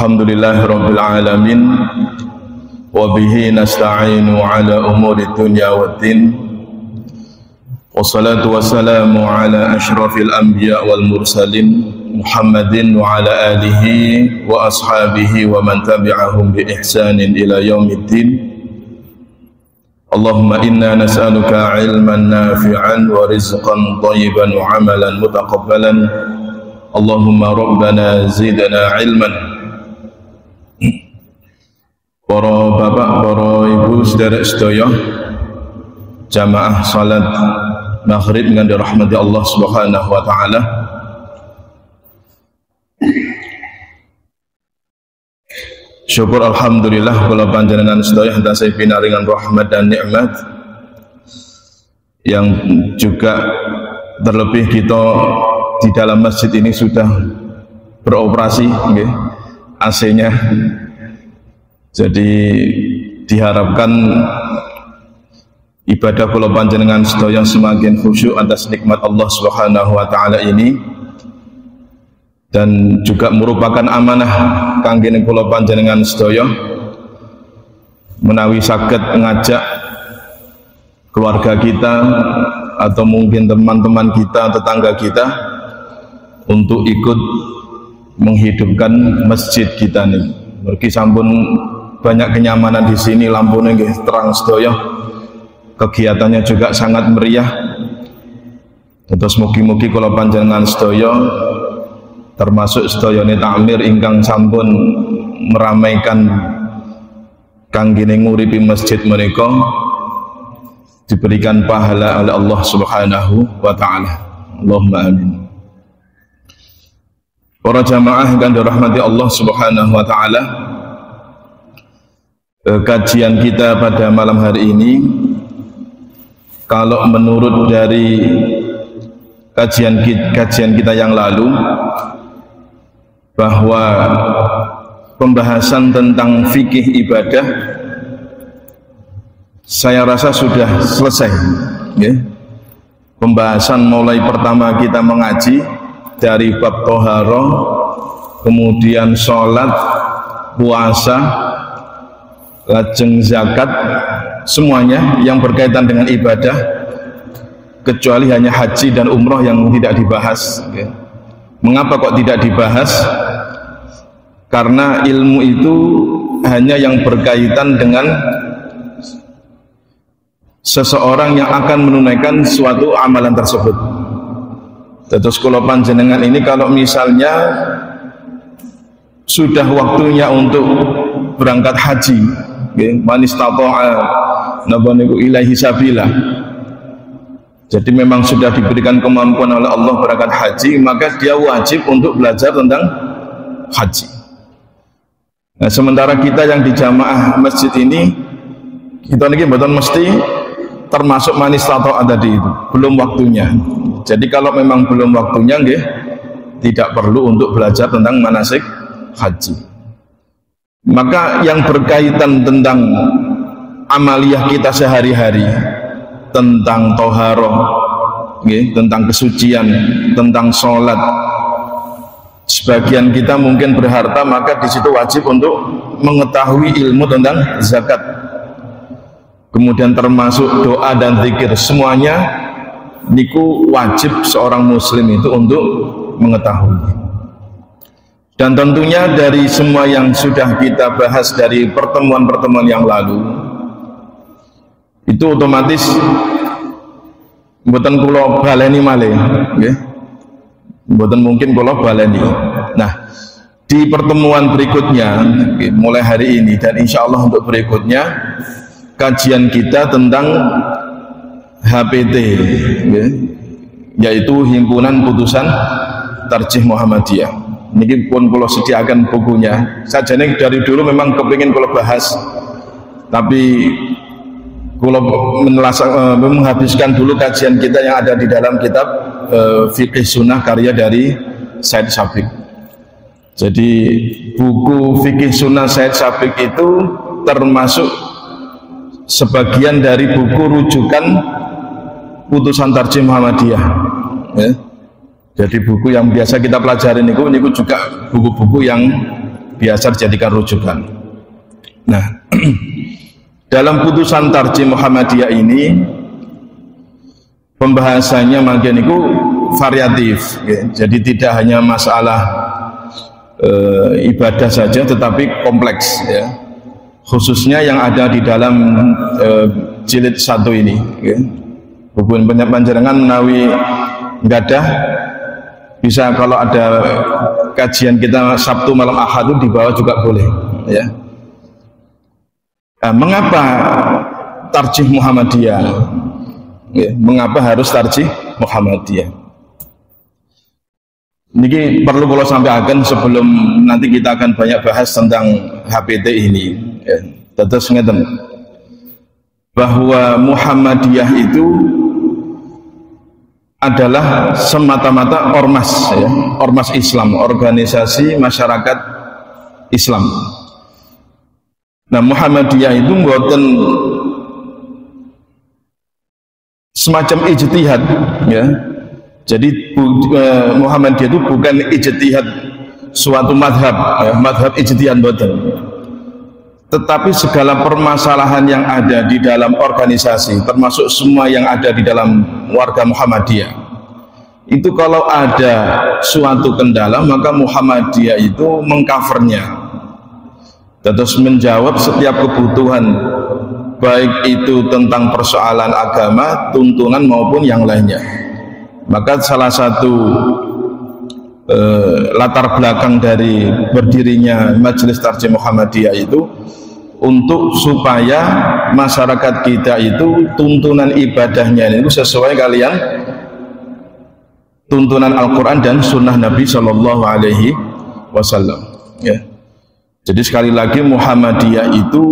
Alhamdulillahirabbil alamin wa bihi nasta'inu ala umuri dunya waddin wassalatu wassalamu ala asyrafil anbiya wal mursalin Muhammadin wa ala alihi wa ashabihi wa man tabi'ahum bi ihsanin ila yaumiddin. Allahumma inna nas'aluka ilman nafi'an wa rizqan thayyiban wa amalan mutaqabbalan. Allahumma rabbana zidna ilman. Para bapak, para ibu, saudara sedaya jamaah salat maghrib dengan dirahmati Allah Subhanahu wa taala. Syukur alhamdulillah kula panjenengan sedaya tansah pinaringan rahmat dan nikmat, yang juga terlebih kita di dalam masjid ini sudah beroperasi nggih, AC-nya. Jadi diharapkan ibadah kula panjenengan sedaya semakin khusyuk atas nikmat Allah Subhanahu wa taala ini, dan juga merupakan amanah kangge kula panjenengan sedaya menawi saged ngajak keluarga kita atau mungkin teman-teman kita, tetangga kita untuk ikut menghidupkan masjid kita nih. Mergi sampun banyak kenyamanan di sini, lampunya nggih terang sedaya, kegiatannya juga sangat meriah. Terus mugi-mugi kula panjenengan sedaya termasuk sedayane takmir ingkang sampun meramaikan kangge nguripi masjid menika diberikan pahala oleh Allah Subhanahu wa taala. Allahumma amin. Para jamaah yang dirahmati Allah Subhanahu wa taala, kajian kita pada malam hari ini, kalau menurut dari kajian kita yang lalu, bahwa pembahasan tentang fikih ibadah saya rasa sudah selesai ya. Pembahasan mulai pertama kita mengaji dari bab toharoh, kemudian sholat, puasa, lajeng zakat, semuanya yang berkaitan dengan ibadah, kecuali hanya haji dan umroh yang tidak dibahas ya. Mengapa kok tidak dibahas? Karena ilmu itu hanya yang berkaitan dengan seseorang yang akan menunaikan suatu amalan tersebut. Terus kula panjenengan ini kalau misalnya sudah waktunya untuk berangkat haji, man istata'a nabaniku ilaihi sabila, jadi memang sudah diberikan kemampuan oleh Allah berangkat haji, maka dia wajib untuk belajar tentang haji. Nah, sementara kita yang di jamaah masjid ini, kita ini betul mesti termasuk man istata'a tadi itu, belum waktunya. Jadi kalau memang belum waktunya, nggih, tidak perlu untuk belajar tentang manasik haji. Maka yang berkaitan tentang amaliyah kita sehari-hari, tentang toharoh, tentang kesucian, tentang sholat, sebagian kita mungkin berharta, maka di situ wajib untuk mengetahui ilmu tentang zakat, kemudian termasuk doa dan zikir, semuanya niku wajib seorang muslim itu untuk mengetahui. Dan tentunya dari semua yang sudah kita bahas dari pertemuan-pertemuan yang lalu, itu otomatis mboten kula baleni malih nggih, mboten mungkin kula baleni. Nah, di pertemuan berikutnya mulai hari ini dan insya Allah untuk berikutnya, kajian kita tentang HPT yaitu Himpunan Putusan Tarjih Muhammadiyah. Ini pun kula sediakan bukunya. Sajane dari dulu memang kepingin kula bahas, tapi kula menghabiskan dulu kajian kita yang ada di dalam kitab Fiqih Sunnah karya dari Said Sabiq. Jadi buku Fiqih Sunnah Said Sabiq itu termasuk sebagian dari buku rujukan Putusan Tarjih Muhammadiyah ya. Jadi buku yang biasa kita pelajari niku juga buku-buku yang biasa dijadikan rujukan. Nah, dalam putusan Tarjih Muhammadiyah ini pembahasannya makin itu variatif, ya. Jadi tidak hanya masalah ibadah saja, tetapi kompleks, ya. Khususnya yang ada di dalam jilid 1 ini, ya. Hubungan panjenengan menawi gadah bisa, kalau ada kajian kita Sabtu malam Ahad itu di bawah juga boleh, ya. Nah, mengapa Tarjih Muhammadiyah? Ya, mengapa harus Tarjih Muhammadiyah? Ini perlu kalau sampaikan sebelum nanti kita akan banyak bahas tentang HPT ini, ya. Terus ngeten bahwa Muhammadiyah itu adalah semata-mata ormas, ya, ormas Islam, organisasi masyarakat Islam. Nah, Muhammadiyah itu buatan semacam ijtihad, ya. Jadi Muhammadiyah itu bukan ijtihad suatu madhab, ya, madhab ijtihad buatan. Tetapi segala permasalahan yang ada di dalam organisasi, termasuk semua yang ada di dalam warga Muhammadiyah, itu kalau ada suatu kendala, maka Muhammadiyah itu mengcovernya, terus menjawab setiap kebutuhan, baik itu tentang persoalan agama, tuntunan maupun yang lainnya. Maka salah satu latar belakang dari berdirinya Majelis Tarjih Muhammadiyah itu untuk supaya masyarakat kita itu tuntunan ibadahnya itu sesuai kalian tuntunan Al-Quran dan Sunnah Nabi Shallallahu Alaihi Wasallam, ya. Jadi sekali lagi Muhammadiyah itu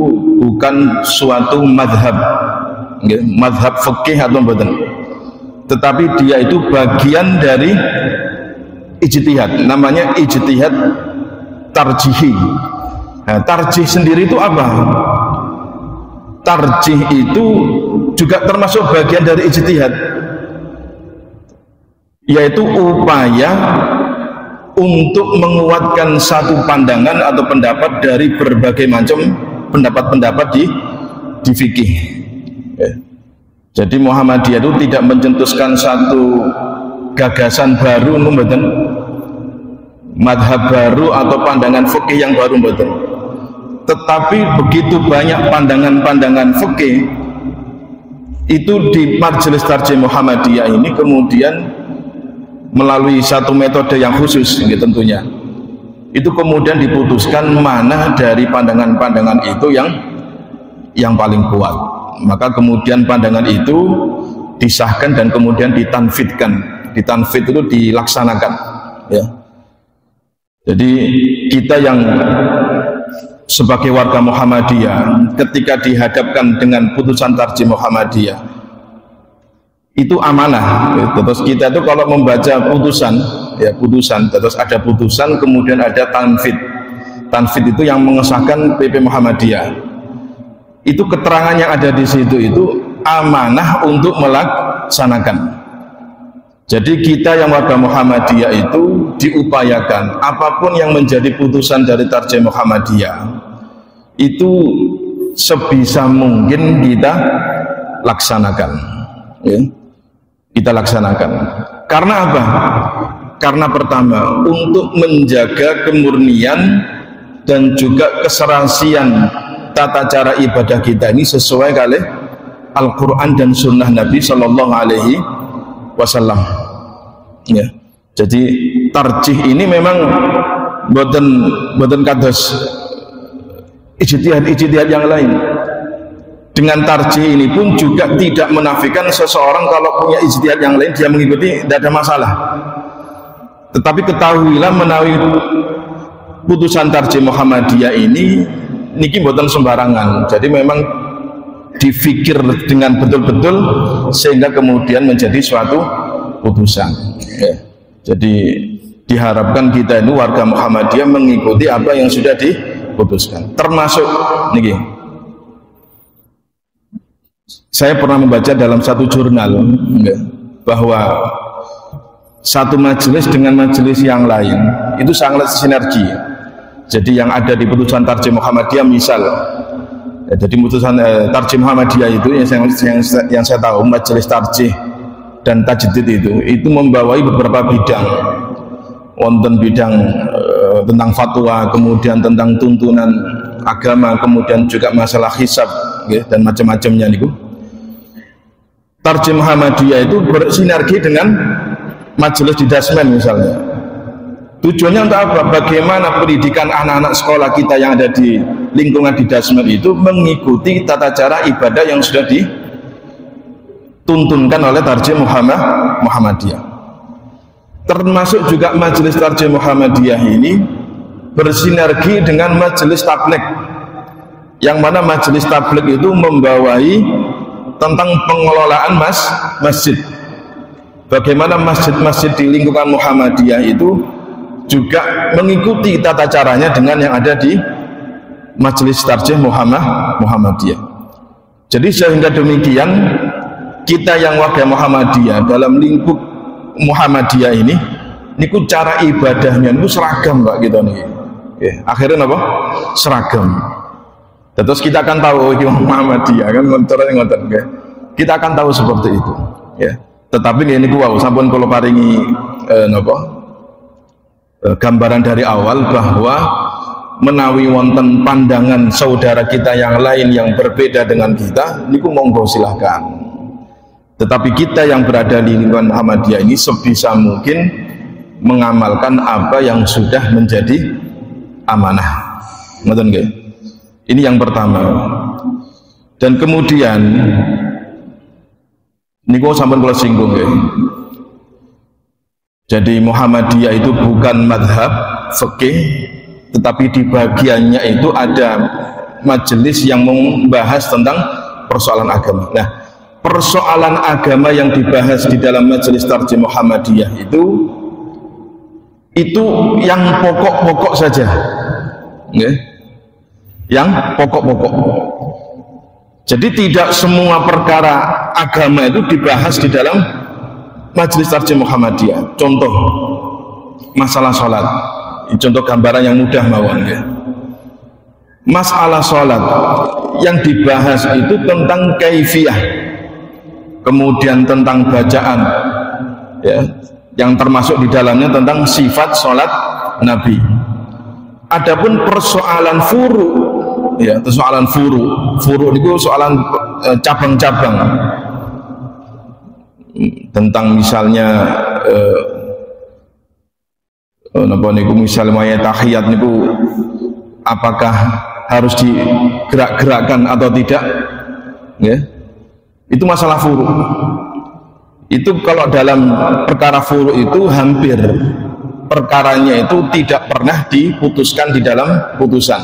bukan suatu madhab, ya, madhab fikih atau bukan, tetapi dia itu bagian dari ijtihad, namanya ijtihad tarjihi. Nah, tarjih sendiri itu apa? Tarjih itu juga termasuk bagian dari ijtihad, yaitu upaya untuk menguatkan satu pandangan atau pendapat dari berbagai macam pendapat-pendapat di fikih, ya. Jadi Muhammadiyah itu tidak mencetuskan satu gagasan baru, madhab baru atau pandangan fikih yang baru, tetapi begitu banyak pandangan-pandangan fikih itu di Majelis Tarjih Muhammadiyah ini kemudian melalui satu metode yang khusus, gitu, tentunya itu kemudian diputuskan mana dari pandangan-pandangan itu yang paling kuat, maka kemudian pandangan itu disahkan dan kemudian ditanfidkan. Ditanfid itu dilaksanakan, ya. Jadi kita yang sebagai warga Muhammadiyah ketika dihadapkan dengan putusan Tarjih Muhammadiyah itu amanah, gitu. Terus kita itu kalau membaca putusan, ya, putusan, terus ada putusan kemudian ada tanfid. Tanfid itu yang mengesahkan PP Muhammadiyah. Itu keterangan yang ada di situ itu amanah untuk melaksanakan. Jadi kita yang warga Muhammadiyah itu diupayakan apapun yang menjadi putusan dari Tarjih Muhammadiyah itu sebisa mungkin kita laksanakan, ya. Kita laksanakan. Karena apa? Karena pertama, untuk menjaga kemurnian dan juga keserasian tata cara ibadah kita ini sesuai kali Al-Quran dan Sunnah Nabi Shallallahu Alaihi Wasallam, ya. Jadi tarjih ini memang boten kados ijtihad yang lain. Dengan tarjih ini pun juga tidak menafikan seseorang kalau punya ijtihad yang lain dia mengikuti, tidak ada masalah. Tetapi ketahuilah menawi putusan Tarjih Muhammadiyah ini niki boten sembarangan. Jadi memang difikir dengan betul-betul sehingga kemudian menjadi suatu putusan, ya. Jadi diharapkan kita ini warga Muhammadiyah mengikuti apa yang sudah diputuskan. Termasuk niki, saya pernah membaca dalam satu jurnal, ya, bahwa satu majelis dengan majelis yang lain itu sangat sinergi. Jadi yang ada di putusan Tarjih Muhammadiyah misal, ya, jadi putusan Tarjih Muhammadiyah itu yang saya tahu majelis tarjih dan tajdid itu membawahi beberapa bidang, wonten bidang tentang fatwa, kemudian tentang tuntunan agama, kemudian juga masalah hisab, ya, dan macam-macamnya niku. Tarjih Muhammadiyah itu bersinergi dengan majelis di Dasmen misalnya. Tujuannya untuk apa? Bagaimana pendidikan anak-anak sekolah kita yang ada di lingkungan di Dasmen itu mengikuti tata cara ibadah yang sudah dituntunkan oleh Tarjih Muhammadiyah. Termasuk juga majelis Tarjih Muhammadiyah ini bersinergi dengan majelis tabligh, yang mana majelis tabligh itu membawahi tentang pengelolaan masjid. Bagaimana masjid-masjid di lingkungan Muhammadiyah itu juga mengikuti tata caranya dengan yang ada di majelis tarjih Muhammadiyah. Jadi sehingga demikian kita yang warga Muhammadiyah dalam lingkup Muhammadiyah ini niku cara ibadahnya niku seragam Pak kita nih. Akhirnya apa? Seragam. Terus kita akan tahu Muhammadiyah kan ngoten nggih. Kita akan tahu seperti itu, ya. Tetapi ini wow, sampun kula paringi gambaran dari awal bahwa menawi wonten pandangan saudara kita yang lain yang berbeda dengan kita niku monggo silahkan, tetapi kita yang berada di lingkungan Muhammadiyah ini sebisa mungkin mengamalkan apa yang sudah menjadi amanah. Ngoten nggih. Ini yang pertama. Dan kemudian niku sampun kula singgung nggih. Jadi Muhammadiyah itu bukan madhab fikih, tetapi di bagiannya itu ada majelis yang membahas tentang persoalan agama. Nah, persoalan agama yang dibahas di dalam majelis tarjih Muhammadiyah itu yang pokok-pokok saja, ya? Yang pokok-pokok. Jadi tidak semua perkara agama itu dibahas di dalam majelis tarjih Muhammadiyah. Contoh masalah sholat, contoh gambaran yang mudah mawon ya. Masalah sholat yang dibahas itu tentang kaifiyah, kemudian tentang bacaan, ya, yang termasuk di dalamnya tentang sifat sholat Nabi. Adapun persoalan furu, ya, persoalan furu itu soalan cabang-cabang tentang misalnya misalnya tahiyat niku apakah harus digerak-gerakkan atau tidak, ya, itu masalah furu. Itu kalau dalam perkara furu itu hampir perkaranya itu tidak pernah diputuskan di dalam putusan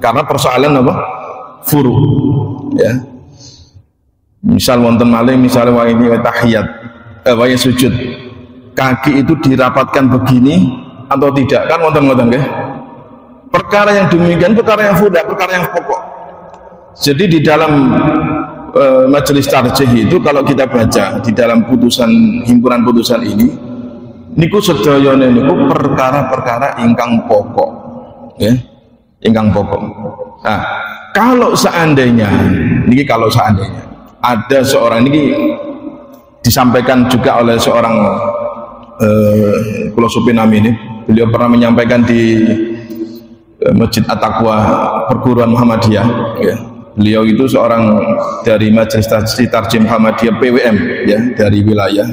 karena persoalan apa? Furu, ya. Misal wonten malih misalnya wa ini tahiyat wa sujud, kaki itu dirapatkan begini atau tidak, kan wonten-wonten nggih. Perkara yang demikian perkara yang furu, perkara yang pokok. Jadi di dalam majelis tarjih itu kalau kita baca di dalam putusan, himpunan putusan ini niku sedayane niku perkara-perkara ingkang pokok, ya, ingkang pokok. Nah, kalau seandainya ada seorang ini disampaikan juga oleh seorang Kula Supin Amin, beliau pernah menyampaikan di Masjid At-Taqwa Perguruan Muhammadiyah, ya. Beliau itu seorang dari Majelis Tarjih Muhammadiyah PWM, ya, dari wilayah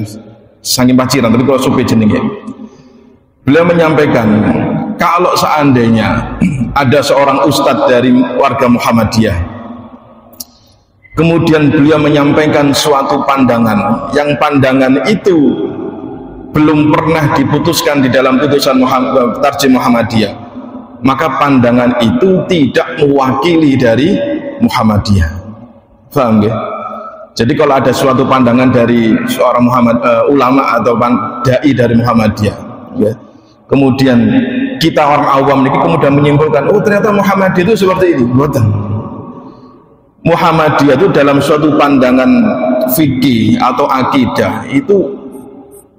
saking Paciran, tapi Kula Supin jenenge. Beliau menyampaikan kalau seandainya ada seorang ustadz dari warga Muhammadiyah, kemudian beliau menyampaikan suatu pandangan yang pandangan itu belum pernah diputuskan di dalam putusan Tarjih Muhammadiyah, maka pandangan itu tidak mewakili dari Muhammadiyah. Paham ya? Jadi kalau ada suatu pandangan dari seorang ulama atau dai dari Muhammadiyah, ya, kemudian kita orang awam ini kemudian menyimpulkan, oh ternyata Muhammadiyah itu seperti ini. Betul. Muhammadiyah itu dalam suatu pandangan fikih atau akidah itu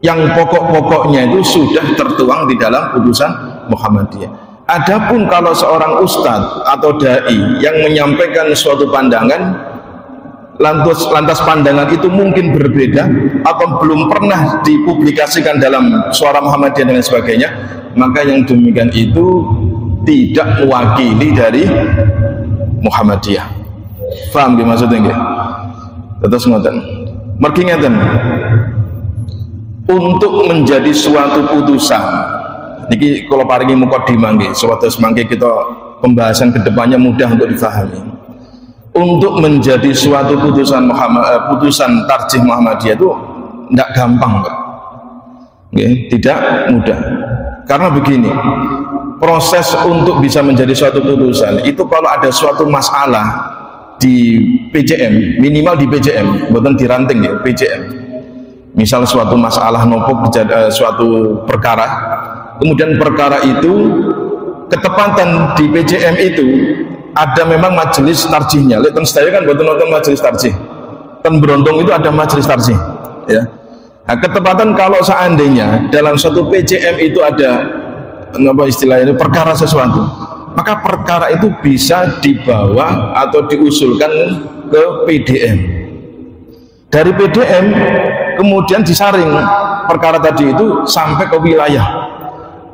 yang pokok-pokoknya itu sudah tertuang di dalam putusan Muhammadiyah. Adapun kalau seorang ustadz atau dai yang menyampaikan suatu pandangan, lantas pandangan itu mungkin berbeda atau belum pernah dipublikasikan dalam Suara Muhammadiyah dan sebagainya, maka yang demikian itu tidak mewakili dari Muhammadiyah. Paham nggih maksudnya nggih? Terus ngoten. Mergi ngeten. Untuk menjadi suatu putusan, niki kalau paringi mukadimah nggih, suatu semangke kita pembahasan kedepannya mudah untuk difahami. Untuk menjadi suatu putusan putusan tarjih Muhammadiyah itu tidak gampang, Pak. Nggih, tidak mudah. Karena begini, proses untuk bisa menjadi suatu putusan itu kalau ada suatu masalah di PJM, minimal di PJM, bukan diranting ya, PJM. Misal suatu masalah nopo suatu perkara, kemudian perkara itu ketepatan di PJM itu ada memang majelis tarjihnya. Lihat saya kan buat nonton majelis tarjih. Kan Berondong itu ada majelis tarjih, ya. Nah, ketepatan kalau seandainya dalam suatu PJM itu ada apa istilahnya perkara sesuatu, maka perkara itu bisa dibawa atau diusulkan ke PDM. Dari PDM kemudian disaring perkara tadi itu sampai ke wilayah.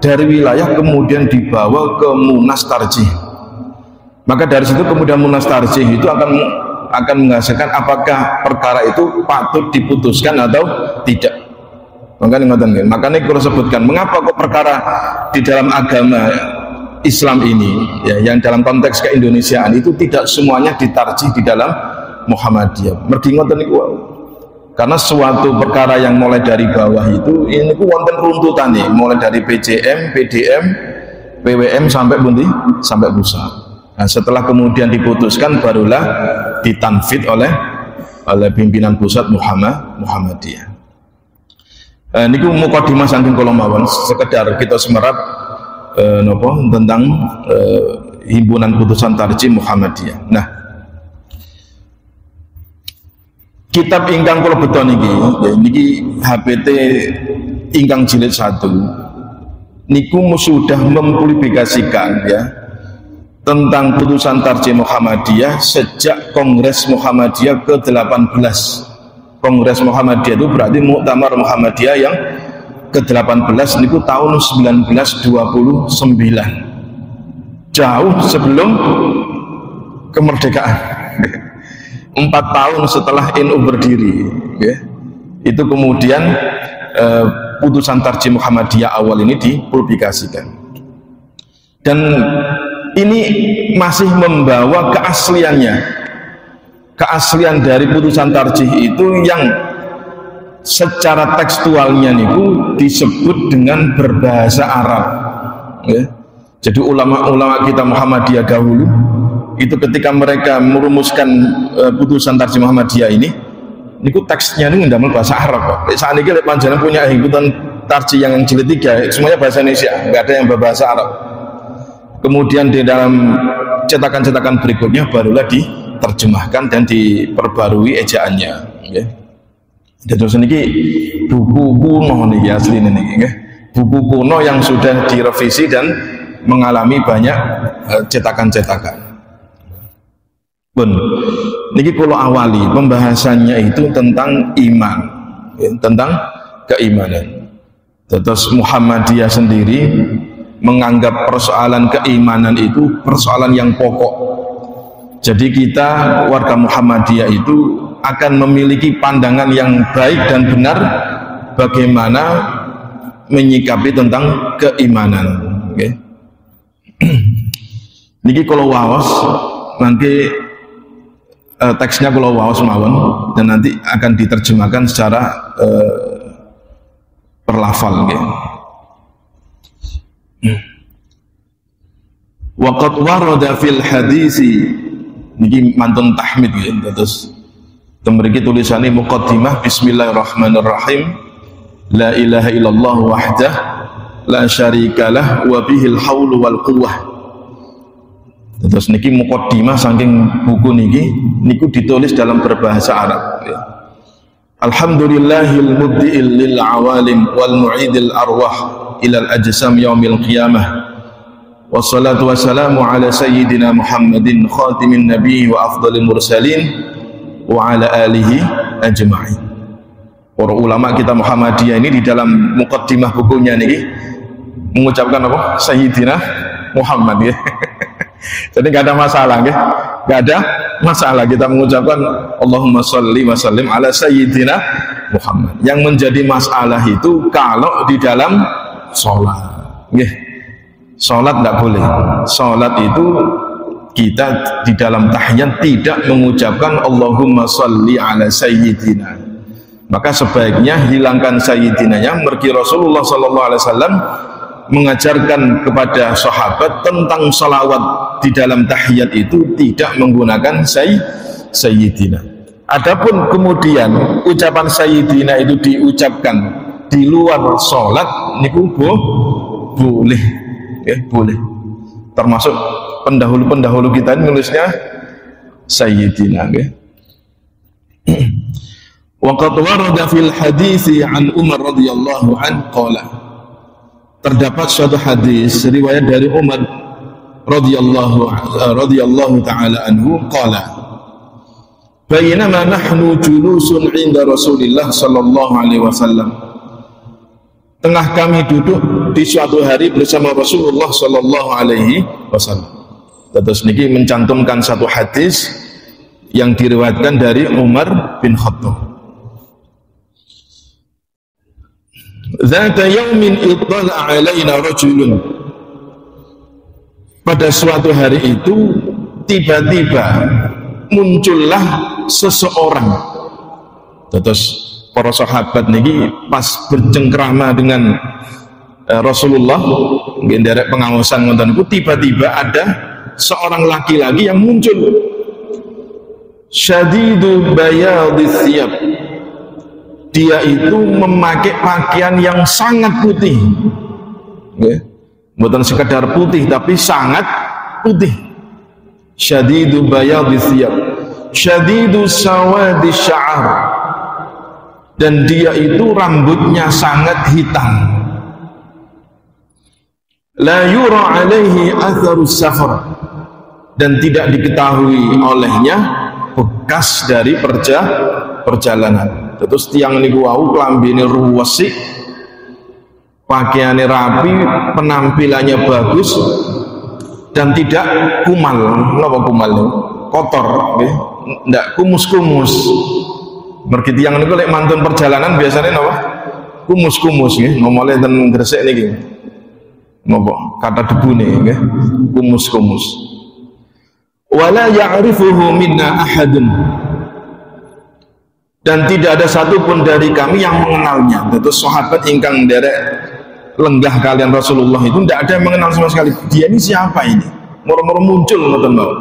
Dari wilayah kemudian dibawa ke Munas Tarjih. Maka dari situ kemudian Munas Tarjih itu akan menghasilkan apakah perkara itu patut diputuskan atau tidak. Makanya kalau sebutkan mengapa kok perkara di dalam agama Islam ini ya, yang dalam konteks keindonesiaan itu tidak semuanya ditarjih di dalam Muhammadiyah. Mergi ngoten niku. Karena suatu perkara yang mulai dari bawah itu ini ku wonten runtutane, mulai dari PJM, PDM, PWM sampai pundi? Sampai pusat. Nah, setelah kemudian diputuskan barulah ditanfid oleh pimpinan pusat Muhammadiyah. Niku mukadimah saking kula mawon sekedar kita semerap tentang himpunan putusan tarjih Muhammadiyah. Nah, kitab ingkang kula beton niki HPT ingkang jilid 1 niku sudah mempublikasikan ya tentang putusan tarjih Muhammadiyah sejak Kongres Muhammadiyah ke-18. Kongres Muhammadiyah itu berarti Muktamar Muhammadiyah yang ke-18 niku tahun 1929, jauh sebelum kemerdekaan. 4 tahun setelah NU berdiri ya. Itu kemudian putusan tarjih Muhammadiyah awal ini dipublikasikan, dan ini masih membawa keaslian dari putusan tarjih itu yang secara tekstualnya niku disebut dengan berbahasa Arab ya. Jadi ulama-ulama kita Muhammadiyah dahulu itu ketika mereka merumuskan putusan tarjih Muhammadiyah ini niku teksnya ini ndamel bahasa Arab kok. Saat ini panjenengan punya himpunan tarjih yang jilid 3 semuanya bahasa Indonesia, nggak ada yang berbahasa Arab. Kemudian di dalam cetakan-cetakan berikutnya barulah diterjemahkan dan diperbarui ejaannya ya. Dan terus ini buku kuno nih asli ini ya. Buku kuno yang sudah direvisi dan mengalami banyak cetakan-cetakan. Pun niki kula awali pembahasannya itu tentang iman ya, tentang keimanan. Terus Muhammadiyah sendiri menganggap persoalan keimanan itu persoalan yang pokok. Jadi kita warga Muhammadiyah itu akan memiliki pandangan yang baik dan benar bagaimana menyikapi tentang keimanan. Okay. Niki kalau waos nanti teksnya kalau waos mawon dan nanti akan diterjemahkan secara perlafal. Okay. Waqad warada fil hadisi niki mantun tahmid ya. Terus mriki tulisane muqaddimah bismillahirrahmanirrahim la ilaha illallah wahdah la syarikalah wa bihil haulu wal quwwah. Terus niki muqaddimah saking buku niki niku ditulis dalam berbahasa Arab ya. Alhamdulillahil muddi'il lil awalim wal mu'idil arwah ilal ajsam yaumil qiyamah wassalatu wassalamu ala sayyidina Muhammadin khatimin nabi wa afdalil mursalin wa ala alihi ajma'in. Para ulama kita Muhammadiyah ini di dalam muqaddimah bukunya ini mengucapkan apa? Sayyidina Muhammad ya. Jadi nggak ada masalah ya. Nggak ada masalah kita mengucapkan Allahumma sholli wa sallim ala sayyidina Muhammad. Yang menjadi masalah itu kalau di dalam sholat ya. Sholat nggak boleh. Sholat itu kita di dalam tahiyat tidak mengucapkan Allahumma sholli ala sayyidina. Maka sebaiknya hilangkan sayyidinanya. Mergi Rasulullah sallallahu alaihi wasallam mengajarkan kepada sahabat tentang salawat di dalam tahiyat itu tidak menggunakan sayyidina. Adapun kemudian ucapan sayyidina itu diucapkan di luar sholat niku boleh. Ya, boleh. Termasuk pendahulu-pendahulu kita ini nulisnya sayyidina ya. Wa qad warada fil hadits an Umar radhiyallahu an qala. Terdapat suatu hadis riwayat dari Umar radhiyallahu taala anhu qala. Bainama nahnu julusun 'inda Rasulillah sallallahu alaihi wasallam. Tengah kami duduk di suatu hari bersama Rasulullah sallallahu alaihi wasallam. Terus niki mencantumkan satu hadis yang diriwayatkan dari Umar bin Khattab. Zata yaumin ittala alaina rajulun. Pada suatu hari itu tiba-tiba muncullah seseorang. Terus para sahabat niki pas bercengkrama dengan Rasulullah ngenderek pengawasan ngoten niku tiba-tiba ada seorang laki-laki yang muncul syadidu bayadis thiyab. Dia itu memakai pakaian yang sangat putih ya. Bukan sekedar putih tapi sangat putih. Syadidu bayadis thiyab syadidu sawadis sya'ar. Dan dia itu rambutnya sangat hitam. La yura alaihi atharus safar. Dan tidak diketahui olehnya bekas dari perjalanan. Terus tiang niku wau klambine ruwesik, pakaiannya rapi, penampilannya bagus dan tidak kumal. Napa kumal? Kotor nggih. Ndak kumus-kumus. Mergi tiyang niku lek mantun perjalanan biasanya napa? Kumus-kumus nggih, ngomole ten Gresik niki. Napa? Kata debune nggih, kumus-kumus. Wala ya'rifuhu minna ahadun. Dan tidak ada satupun dari kami yang mengenalnya. Terus sahabat ingkang derek lenggah kalian Rasulullah itu tidak ada yang mengenal sama sekali. Dia ini siapa ini? Moro-moro muncul ngoten mawon.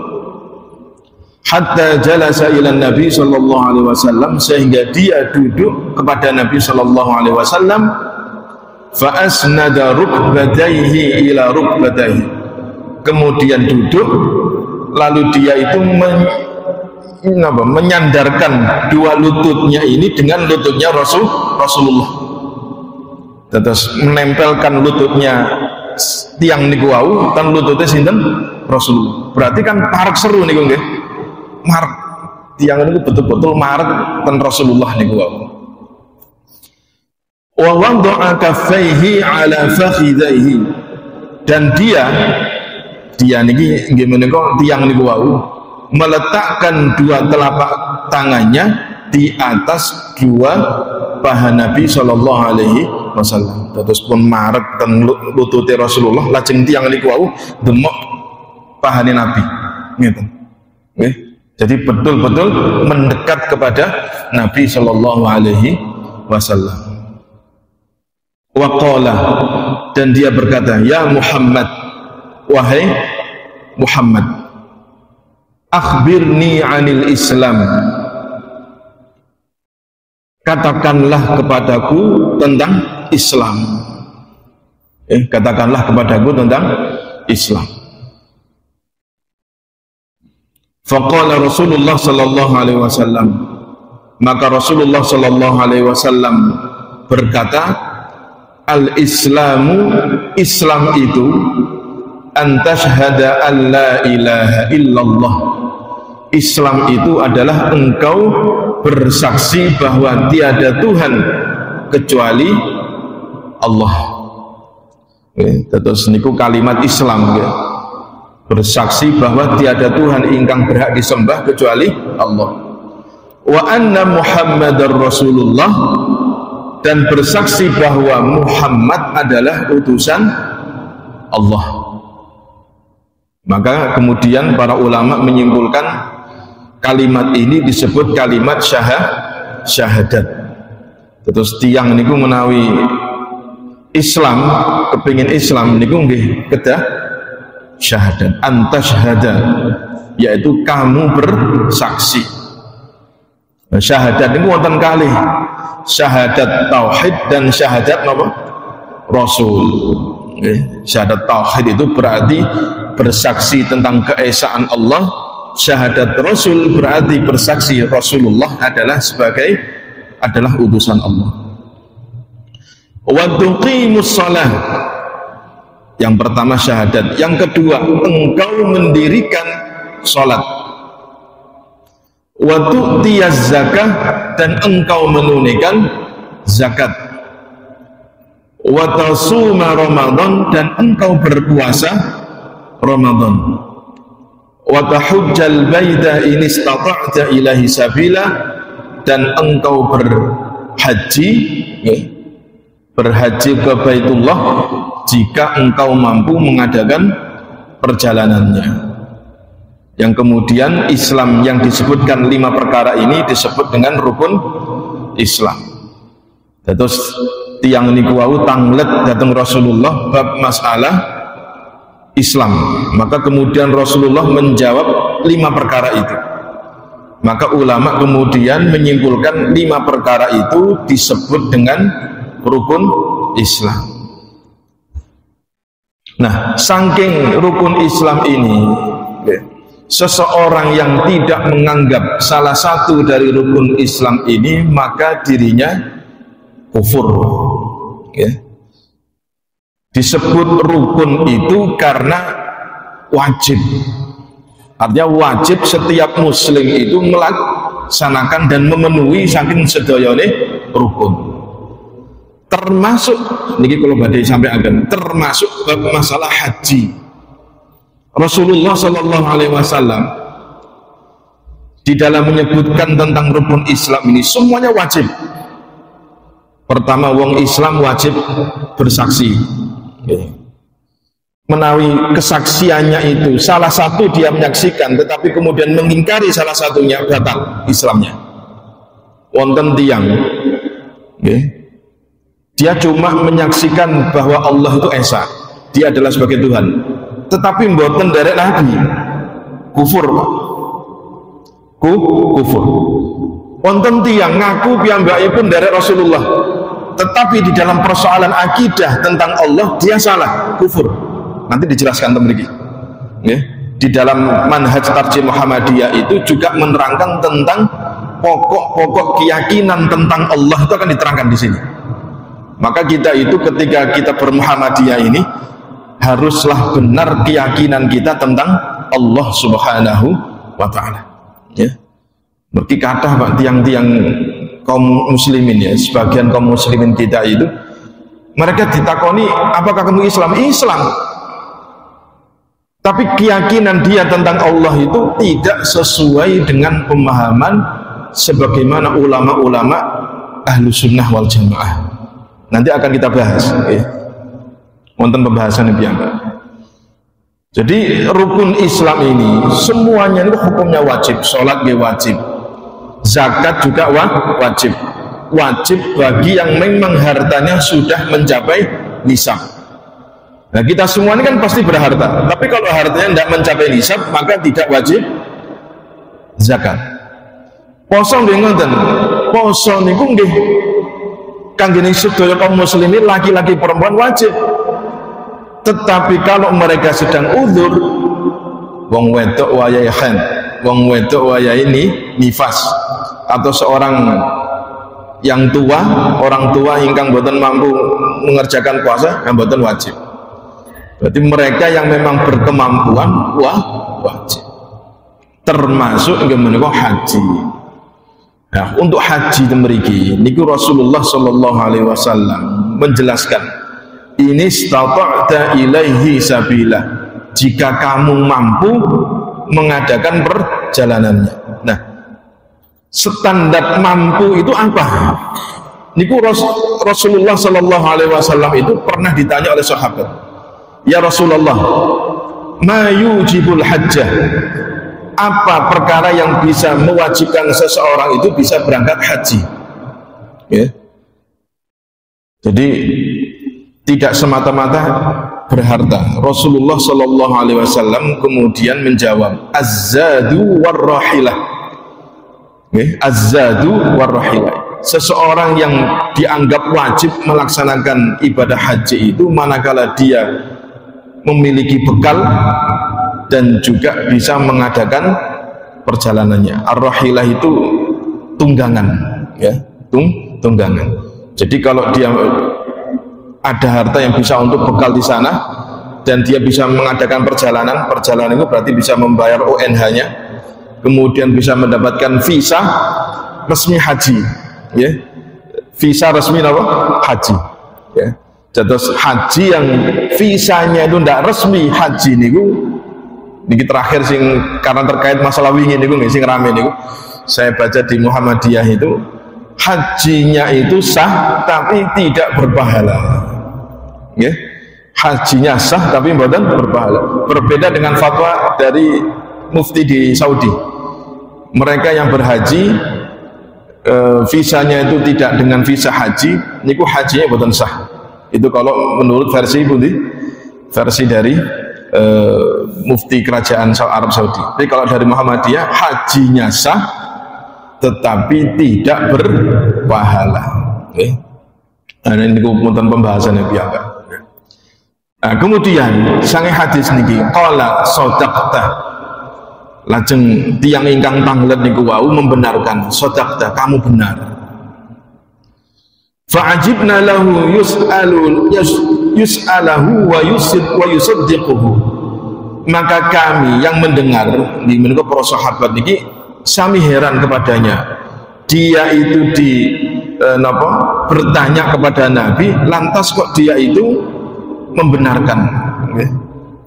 Hatta jalasa ila Nabi sallallahu alaihi wasallam, sehingga dia duduk kepada Nabi sallallahu alaihi wasallam, fa asnada rukbatayhi ila rukbatayhi. Kemudian duduk lalu dia itu menyandarkan dua lututnya ini dengan lututnya Rasulullah. Terus menempelkan lututnya tiang niku wau kan lututnya sinten Rasulullah. Berarti kan parek seru niku nggih. Marek tiang ini betul-betul marek ten Rasulullah niku wau. Wa wada'a kaffaihi ala fakhidaihi. Dan dia niki nggih menika tiang niku wau meletakkan dua telapak tangannya di atas dua paha Nabi sallallahu alaihi wasallam. Terus pun marek ten lutute Rasulullah lajeng tiang niku wau demok pahane Nabi. Ngeten. Nggih. Jadi betul-betul mendekat kepada Nabi sallallahu alaihi wasallam. Wa qala, dan dia berkata, ya Muhammad, wahai Muhammad, akhbirni anil Islam. Katakanlah kepadaku tentang Islam. Katakanlah kepadaku tentang Islam. Faqala Rasulullah sallallahu alaihi wasallam, maka Rasulullah sallallahu alaihi wasallam berkata, al-Islamu, Islam itu an tashhada an la ilaha illallah. Islam itu adalah engkau bersaksi bahwa tiada Tuhan kecuali Allah. Terus niku kalimat Islam ya. Bersaksi bahwa tiada Tuhan ingkang berhak disembah kecuali Allah. Wa anna Muhammadar Rasulullah, dan bersaksi bahwa Muhammad adalah utusan Allah. Maka kemudian para ulama menyimpulkan kalimat ini disebut kalimat syahadat. Terus tiang niku menawi Islam, kepingin Islam niku nggih kedah syahadat, antasyhada, yaitu kamu bersaksi. Syahadat niku wonten kalih, syahadat tauhid dan syahadat apa? Rasul. Syahadat tauhid itu berarti bersaksi tentang keesaan Allah. Syahadat Rasul berarti bersaksi Rasulullah adalah utusan Allah. Wa tuqimus shalah, yang pertama syahadat, yang kedua engkau mendirikan salat. Wa tu'tiyaz zakah, dan engkau menunaikan zakat. Wa tasuma Ramadan, dan engkau berpuasa Ramadan. Wa tahujjal baita in istata'ta ilaihi sabila, dan engkau berhaji ke Baitullah jika engkau mampu mengadakan perjalanannya. Yang kemudian Islam yang disebutkan 5 perkara ini disebut dengan rukun Islam. Terus tiang niku wau tanglet datang Rasulullah bab masalah Islam, maka kemudian Rasulullah menjawab 5 perkara itu. Maka ulama kemudian menyimpulkan 5 perkara itu disebut dengan rukun Islam. Nah, saking rukun Islam ini, seseorang yang tidak menganggap salah satu dari rukun Islam ini, maka dirinya kufur. Disebut rukun itu karena wajib. Artinya wajib setiap muslim itu melaksanakan dan memenuhi saking sedayane rukun. Termasuk niki kalau badai sampai akan termasuk masalah haji. Rasulullah Shallallahu Alaihi Wasallam di dalam menyebutkan tentang rukun Islam ini semuanya wajib. Pertama, wong Islam wajib bersaksi. Menawi kesaksiannya itu salah satu dia menyaksikan tetapi kemudian mengingkari salah satunya, batal Islamnya. Wonten tiang dia cuma menyaksikan bahwa Allah itu esa, dia adalah sebagai Tuhan, tetapi mboten derek lagi kufur. Kufur. Wonten tiang ngaku piyambakipun derek Rasulullah, tetapi di dalam persoalan akidah tentang Allah dia salah, kufur. Nanti dijelaskan memiliki. Di dalam manhaj tarjih Muhammadiyah itu juga menerangkan tentang pokok-pokok keyakinan tentang Allah itu akan diterangkan di sini. Maka kita itu ketika kita bermuhammadiyah ini haruslah benar keyakinan kita tentang Allah Subhanahu wa Ta'ala. Berarti kata Pak tiang-tiang kaum muslimin ya, sebagian kaum muslimin kita itu mereka ditakoni apakah kamu Islam? Islam, tapi keyakinan dia tentang Allah itu tidak sesuai dengan pemahaman sebagaimana ulama-ulama ahlu sunnah wal jamaah. Nanti akan kita bahas wonten pembahasan yang biasa. Jadi rukun Islam ini semuanya itu hukumnya wajib. Sholat wajib, zakat juga wajib. Wajib bagi yang memang hartanya sudah mencapai nisab. Nah kita semua ini kan pasti berharta, tapi kalau hartanya tidak mencapai nisab maka tidak wajib zakat. Poso nggih ngoten, poso niku nggih kangge sedaya kaum muslimin laki-laki perempuan wajib. Tetapi kalau mereka sedang uzur, wong wedok wayahe haid, wong wedok wayahe nifas, atau seorang yang tua, orang tua ingkang boten mampu mengerjakan puasa, yang boten wajib. Berarti mereka yang memang berkemampuan wajib. Termasuk nggih haji. Nah, untuk haji mriki niku Rasulullah sallallahu alaihi wasallam menjelaskan, ini istata'ta ilaihi sabila, jika kamu mampu mengadakan perjalanannya. Nah, standar mampu itu apa? Niku Rasulullah sallallahu alaihi wasallam itu pernah ditanya oleh sahabat, ya Rasulullah, ma yujibul hajjah, apa perkara yang bisa mewajibkan seseorang itu bisa berangkat haji? Ya. Jadi tidak semata-mata berharta. Rasulullah Shallallahu Alaihi Wasallam kemudian menjawab, az-zadu war-rahilah. Az-zadu war-rahilah. Seseorang yang dianggap wajib melaksanakan ibadah haji itu manakala dia memiliki bekal dan juga bisa mengadakan perjalanannya. Ar-rahilah itu tunggangan, ya, tunggangan. Jadi kalau dia ada harta yang bisa untuk bekal di sana dan dia bisa mengadakan perjalanan itu berarti bisa membayar ONH-nya, kemudian bisa mendapatkan visa resmi haji, ya, visa resmi apa? Haji, ya. Jadi haji yang visanya itu tidak resmi haji niku. Niki terakhir sing karena terkait masalah wingi niku nggih sing rame niku. Saya baca di Muhammadiyah itu hajinya itu sah tapi tidak berpahala. Ya. Hajinya sah tapi mboten berpahala. Berbeda dengan fatwa dari mufti di Saudi. Mereka yang berhaji visanya itu tidak dengan visa haji, niku hajinya mboten sah. Itu kalau menurut versi dari mufti kerajaan Arab Saudi. Tapi kalau dari Muhammadiyah hajinya sah tetapi tidak berpahala. Okay. Nah, ini kemudian pembahasannya piyambak. Nah, kemudian sange hadis niki qala sadaqta, lajeng tiang ingkang tanglet niku wau membenarkan, sadaqta, kamu benar. Fa'ajibna lahu yus'alahu wa yusaddiquhu. Maka kami yang mendengar di menika para sahabat niki sami heran kepadanya. Dia itu bertanya kepada Nabi, lantas kok dia itu membenarkan.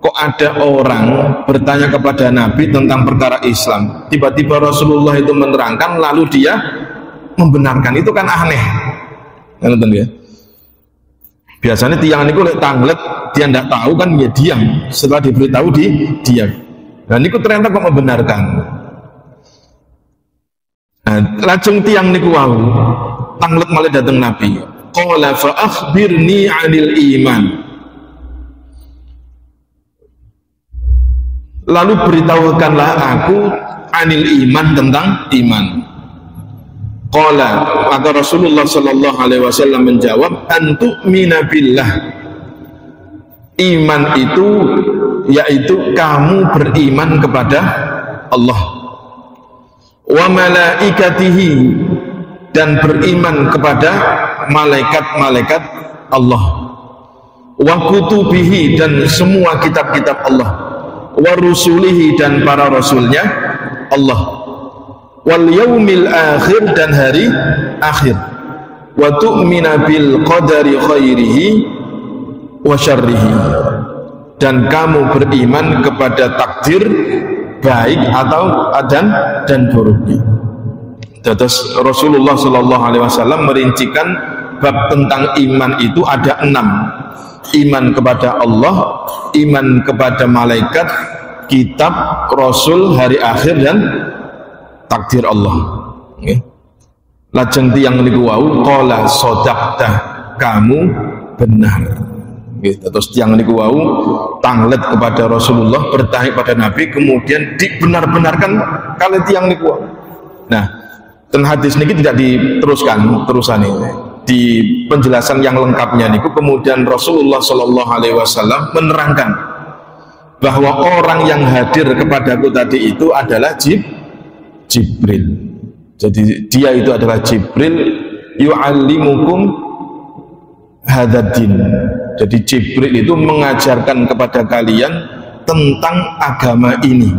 Kok ada orang bertanya kepada Nabi tentang perkara Islam, tiba-tiba Rasulullah itu menerangkan lalu dia membenarkan, itu kan aneh. Ya. Biasanya tiang niku lek tanglet dia tidak tahu kan ya diam, setelah diberitahu diam. Dan niku ternyata kok membenarkan. Nah, lajeng tiang niku wau tanglet malah datang Nabi. Qala fa akhbirni 'anil iman. Lalu beritahukanlah aku 'anil iman, tentang iman. Qala, maka Rasulullah sallallahu alaihi wasallam menjawab, antu'mina billah. Iman itu yaitu kamu beriman kepada Allah, wa malaikatihi, dan beriman kepada malaikat-malaikat Allah, wa kutubihi, dan semua kitab-kitab Allah, wa rusulihi, dan para rasulnya Allah, wal yaumil akhir, dan hari akhir, wa tu'mina bil qadari khairihi wa syarrihi, dan kamu beriman kepada takdir baik atau dan buruknya. Terus Rasulullah Shallallahu Alaihi Wasallam merincikan bab tentang iman itu ada 6. Iman kepada Allah, iman kepada malaikat, kitab, rasul, hari akhir, dan takdir Allah. Okay. Lajeng tiyang niku wau qala sadaqta, kamu benar. Okay. Terus tiyang niku wau tanglet kepada Rasulullah, bertanya pada Nabi, kemudian dibenar-benarkan kali tiyang niku wau. Nah, dan hadis niki tidak diteruskan terusan ini. Di penjelasan yang lengkapnya niku kemudian Rasulullah Shallallahu Alaihi Wasallam menerangkan bahwa orang yang hadir kepadaku tadi itu adalah Jibril. Jadi dia itu adalah Jibril, yu'allimukum hadzal. Jadi Jibril itu mengajarkan kepada kalian tentang agama ini.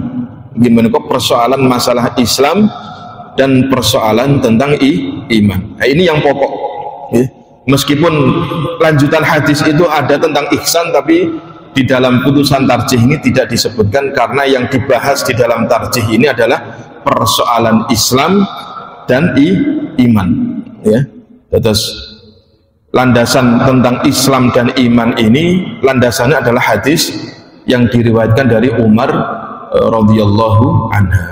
Gimana kok persoalan masalah Islam dan persoalan tentang iman. Nah, ini yang pokok. Ya. Meskipun lanjutan hadis itu ada tentang ihsan, tapi di dalam putusan tarjih ini tidak disebutkan karena yang dibahas di dalam tarjih ini adalah persoalan Islam dan iman. Ya. Terus landasan tentang Islam dan iman ini landasannya adalah hadis yang diriwayatkan dari Umar radhiyallahu anhu.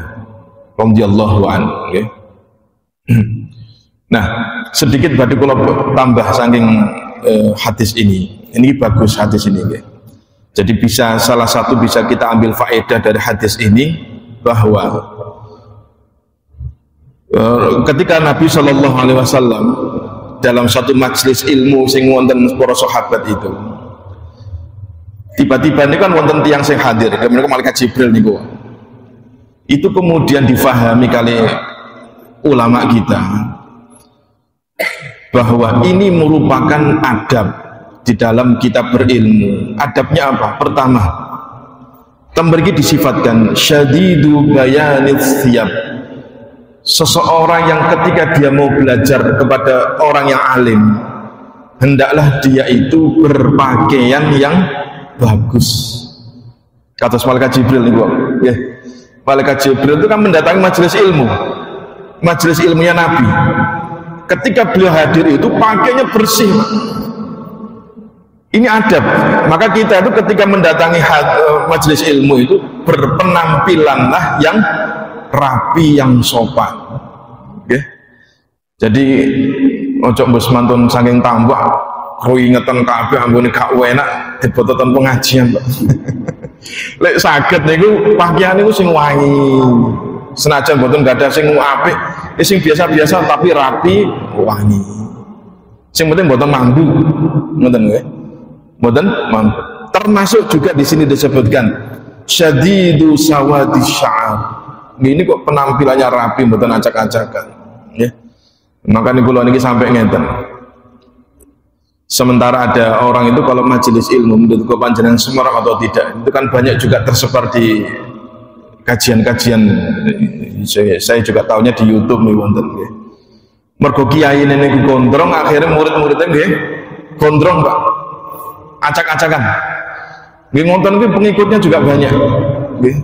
Okay. Nah, sedikit badhe kula tambah saking hadis ini. Ini bagus hadis ini, okay. Jadi salah satu bisa kita ambil faedah dari hadis ini bahwa ketika Nabi Shallallahu Alaihi Wasallam dalam satu majelis ilmu sing wonten para sahabat itu, tiba-tiba ini kan wonten tiang sing hadir, mereka malaikat Jibril niku. Itu kemudian difahami kali ulama kita bahwa ini merupakan adab di dalam kita berilmu. Adabnya apa? Pertama, tembergi disifatkan syadidu bayanits thiyab, seseorang yang ketika dia mau belajar kepada orang yang alim, hendaklah dia itu berpakaian yang bagus. Kata malaikat Jibril nih, ya. Malaikat Jibril itu kan mendatangi majelis ilmu, majelis ilmunya Nabi. Ketika beliau hadir itu pakainya bersih. Ini adab. Maka kita itu ketika mendatangi majelis ilmu itu berpenampilanlah yang rapi, yang sopan. Okay. Jadi ojo mbok mantun saking tambah keringetan kabeh anggone gak enak dibototen pengajian, Pak. Lek saged niku pakaian niku sing wangi. Senajan mboten gadah sing apik, sing biasa-biasa tapi rapi, wangi. Sing penting mboten mambu. Ngoten nggih. Mboten mampu. Termasuk juga di sini disebutkan syadidu sawadi sya'ar. Ini kok penampilannya rapi, mboten acak-acakan. Ya. Makanya kula niki sampai ngeten. Sementara ada orang itu kalau majelis ilmu menurut kepanjenengan semarak atau tidak, itu kan banyak juga tersebar di kajian-kajian. Saya juga tahunya di YouTube nih wonten nggih. Mergo kiai niku gondrong, akhirnya murid-muridnya nggih gondrong, Pak. Acak-acakan. Nggih ngoten kuwi pengikutnya juga banyak. Nggih.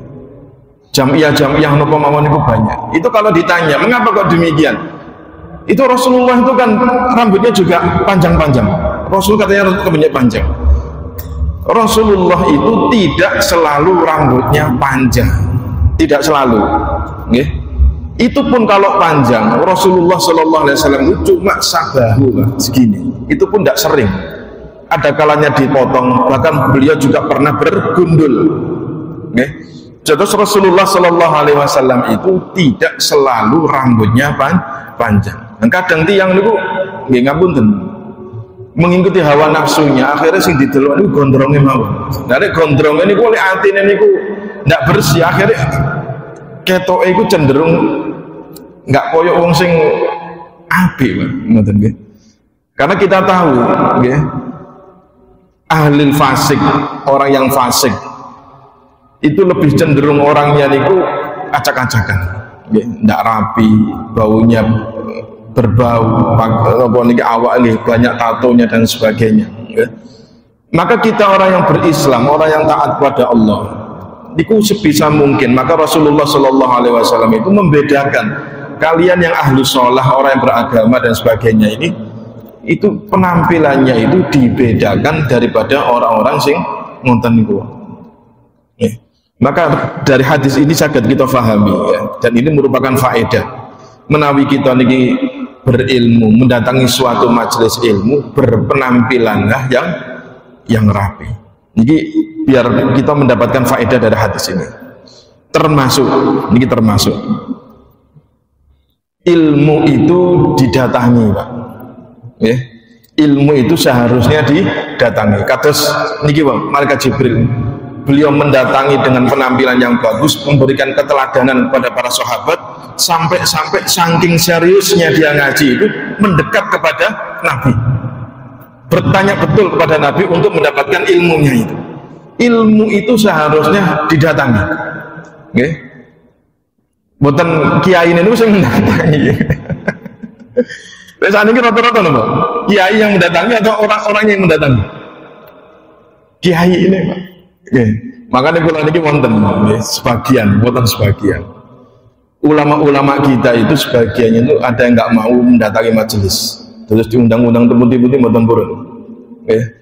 Jamiah napa mawon niku banyak. Itu kalau ditanya, mengapa kok demikian? Itu Rasulullah itu kan rambutnya juga panjang-panjang. Rasul katanya rambutnya panjang. Rasulullah itu tidak selalu rambutnya panjang. Tidak selalu. Nggih. Itu pun kalau panjang, Rasulullah Shallallahu Alaihi Wasallam itu cuma sabahu, segini. Itu pun tidak sering. Ada kalanya dipotong, bahkan beliau juga pernah bergundul. Nggih. Jadi Rasulullah Shallallahu Alaihi Wasallam itu tidak selalu rambutnya panjang. Dan kadang tiang niku nggih ngapunten, mengikuti hawa nafsunya, akhirnya sing didelok niku gondronge mawon. Dari gondronge niku oleh atine niku ndak bersih, akhirnya ketoke iku cenderung nggak koyok wong sing apik, ngoten nggih. Karena kita tahu nggih, ahli fasik, orang yang fasik itu lebih cenderung orangnya niku acak-acakan, ndak rapi, baunya berbau, apa niki awak nggih banyak tatonya dan sebagainya. Maka kita orang yang berislam, orang yang taat pada Allah, niku sebisa mungkin. Maka Rasulullah Shallallahu Alaihi Wasallam itu membedakan kalian yang ahlu sholah, orang yang beragama dan sebagainya ini, itu penampilannya itu dibedakan daripada orang-orang sing ngonten niku. Maka dari hadis ini sangat kita fahami, ya, dan ini merupakan faedah menawi kita niki berilmu, mendatangi suatu majelis ilmu, berpenampilanlah yang rapi. Jadi biar kita mendapatkan faedah dari hadis ini. Termasuk ilmu itu didatangi, Pak. Ya. Ilmu itu seharusnya didatangi. Kados niki, Pak, malaikat Jibril. Beliau mendatangi dengan penampilan yang bagus, memberikan keteladanan kepada para sahabat, sampai saking seriusnya dia ngaji itu mendekat kepada Nabi. bertanya betul kepada Nabi untuk mendapatkan ilmunya itu. Ilmu itu seharusnya didatangi. Okay? Bukan kiai ini saya mendatangi. Saat ini rata-rata nopo kiai yang mendatangi atau orang-orangnya yang mendatangi? Kiai ini Pak. Okay. Makanya kalau ini wonten sebagian, bukan sebagian. Ulama-ulama kita itu sebagiannya itu ada yang nggak mau mendatangi majelis. Terus diundang-undang putih-putih buatan purun. Okay.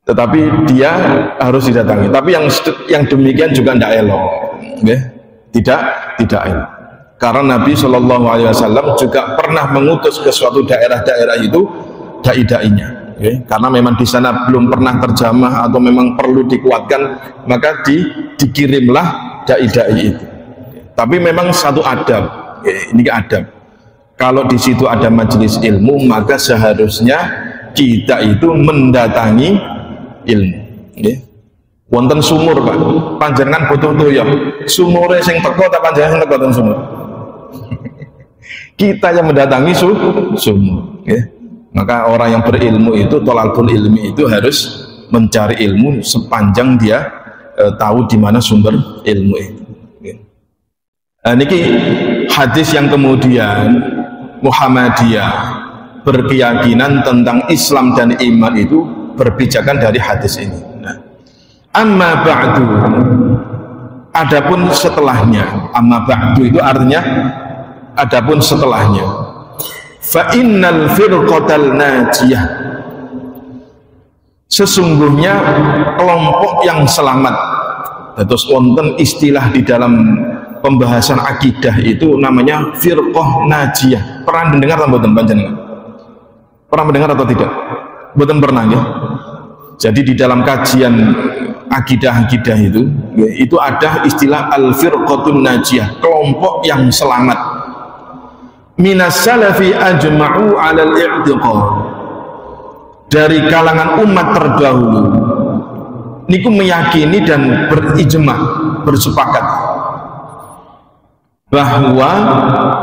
Tetapi dia harus didatangi. Tapi yang demikian juga tidak elok. Okay. Tidak elok. Karena Nabi Shallallahu Alaihi Wasallam juga pernah mengutus ke suatu daerah-daerah itu dai-dainya, okay? Karena memang di sana belum pernah terjamah atau memang perlu dikuatkan, maka dikirimlah dai-dai itu. Okay? Tapi memang satu adab, okay? Ini adab. Kalau di situ ada majelis ilmu, maka seharusnya kita itu mendatangi ilmu. Okay? Wonten sumur Pak, panjenengan butuh tuyul, sumure sing teko tak panjenengan teko ten sumur. Kita yang mendatangi sumur, ya. Maka orang yang berilmu itu, tolakul ilmi itu harus mencari ilmu sepanjang dia tahu di mana sumber ilmu itu. Ya. Nah, ini hadis yang kemudian Muhammadiyah berkeyakinan tentang Islam dan iman itu berpijakan dari hadis ini. Nah, amma ba'du, adapun setelahnya, amma ba'du itu artinya adapun setelahnya, fa innal firqatal najiyah, sesungguhnya kelompok yang selamat. Terus wonten istilah di dalam pembahasan akidah itu namanya firqah najiyah. Pernah mendengar atau mboten panjenengan? Pernah mendengar atau tidak? Mboten pernah ya. Jadi di dalam kajian akidah-akidah itu ada istilah al-firqatun najiyah, kelompok yang selamat. Minas salafi ajma'u 'alal i'tiqad, dari kalangan umat terdahulu niku meyakini dan berijma, bersepakat bahwa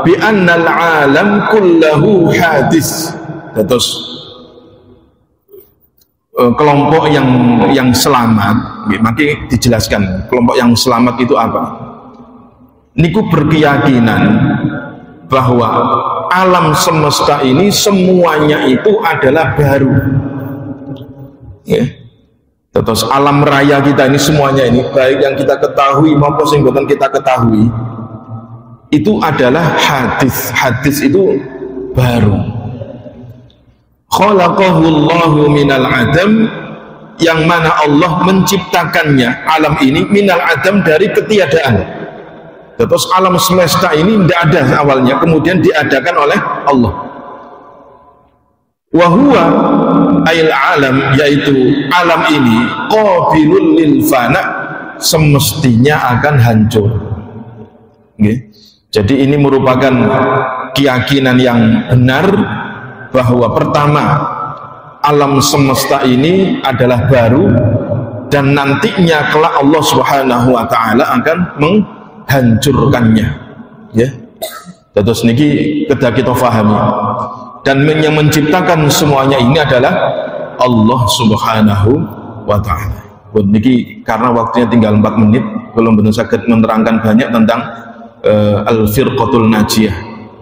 bi annal 'alam kullahu hadis. Terus kelompok yang selamat, maka dijelaskan kelompok yang selamat itu apa. Niku berkeyakinan bahwa alam semesta ini semuanya itu adalah baru, ya. Terus alam raya kita ini semuanya ini, baik yang kita ketahui maupun yang bukan kita ketahui, itu adalah hadis. Hadis itu baru. Khalaqahullahu minal adam, yang mana Allah menciptakannya alam ini minal adam, dari ketiadaan. Terus alam semesta ini tidak ada awalnya, kemudian diadakan oleh Allah. Wahuwa ayil alam, yaitu alam ini qabilul lil fana, semestinya akan hancur. Okay. Jadi ini merupakan keyakinan yang benar bahwa pertama, alam semesta ini adalah baru dan nantinya kelak Allah Subhanahu wa taala akan menghancurkannya, ya. Terus niki kedah kita fahami, dan yang menciptakan semuanya ini adalah Allah Subhanahu wa taala. Niki karena waktunya tinggal 4 menit, belum benar sakit menerangkan banyak tentang al-firqatul najiyah,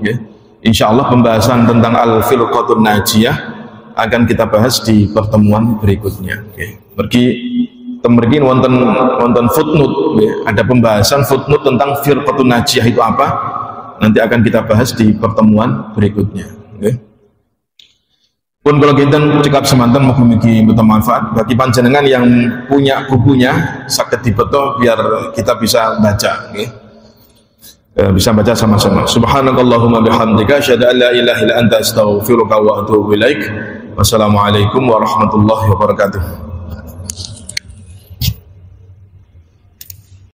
ya. Insyaallah pembahasan tentang al-firqatul najiyah akan kita bahas di pertemuan berikutnya, ya. Mergi wonten footnote, ya. Ada pembahasan footnote tentang firqatul najiyah itu apa, nanti akan kita bahas di pertemuan berikutnya, ya. Pun kalau kita cekap semantan mugi-mugi bermanfaat bagi panjenengan yang punya bukunya, sakit dibeto biar kita bisa baca, ya. Bisa baca sama-sama. Subhanakallahumma bihamdika asyhadu an la ilaha illa anta astaghfiruka wa atubu ilaik. Wassalamualaikum warahmatullahi wabarakatuh.